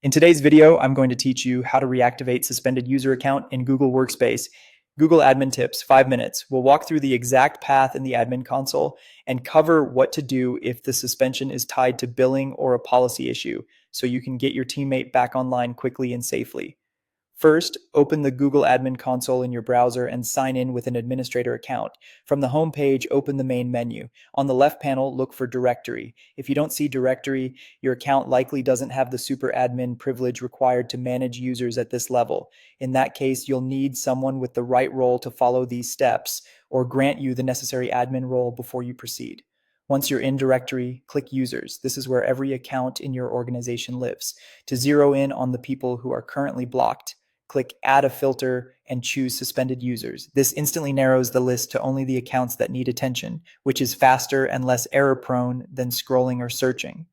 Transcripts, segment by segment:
In today's video, I'm going to teach you how to reactivate suspended user account in Google Workspace. Google Admin Tips, 5 minutes. We'll walk through the exact path in the admin console and cover what to do if the suspension is tied to billing or a policy issue, so you can get your teammate back online quickly and safely. First, open the Google Admin Console in your browser and sign in with an administrator account. From the home page, open the main menu. On the left panel, look for Directory. If you don't see Directory, your account likely doesn't have the super admin privilege required to manage users at this level. In that case, you'll need someone with the right role to follow these steps or grant you the necessary admin role before you proceed. Once you're in Directory, click Users. This is where every account in your organization lives. To zero in on the people who are currently blocked, click Add a Filter and choose Suspended Users. This instantly narrows the list to only the accounts that need attention, which is faster and less error-prone than scrolling or searching.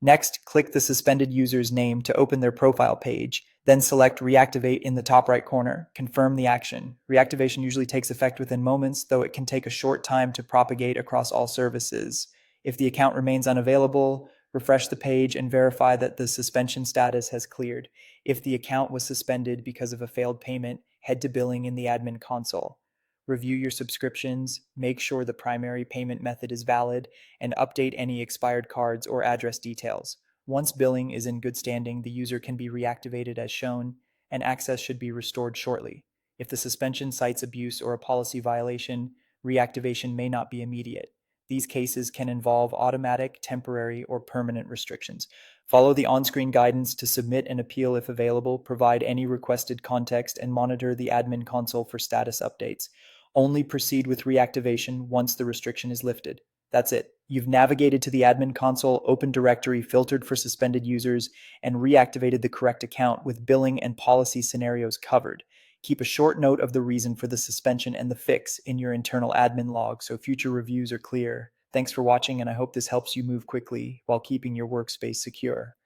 Next, click the suspended user's name to open their profile page. Then select Reactivate in the top right corner. Confirm the action. Reactivation usually takes effect within moments, though it can take a short time to propagate across all services. If the account remains unavailable, refresh the page and verify that the suspension status has cleared. If the account was suspended because of a failed payment, head to Billing in the admin console. Review your subscriptions, make sure the primary payment method is valid, and update any expired cards or address details. Once billing is in good standing, the user can be reactivated as shown, and access should be restored shortly. If the suspension cites abuse or a policy violation, reactivation may not be immediate. These cases can involve automatic, temporary, or permanent restrictions. Follow the on-screen guidance to submit an appeal if available, provide any requested context, and monitor the admin console for status updates. Only proceed with reactivation once the restriction is lifted. That's it. You've navigated to the admin console, opened directory, filtered for suspended users, and reactivated the correct account with billing and policy scenarios covered. Keep a short note of the reason for the suspension and the fix in your internal admin log so future reviews are clear. Thanks for watching, and I hope this helps you move quickly while keeping your workspace secure.